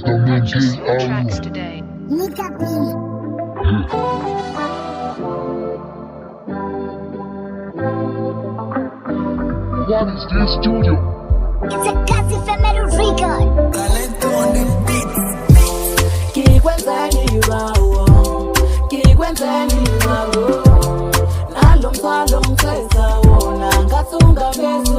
Purchase your tracks today. What is this studio? It's a classic family record. Kikwenzeni bawo, kikwenzeni bawo, nalo mthwalo ngithetha wona ngathunga bezwe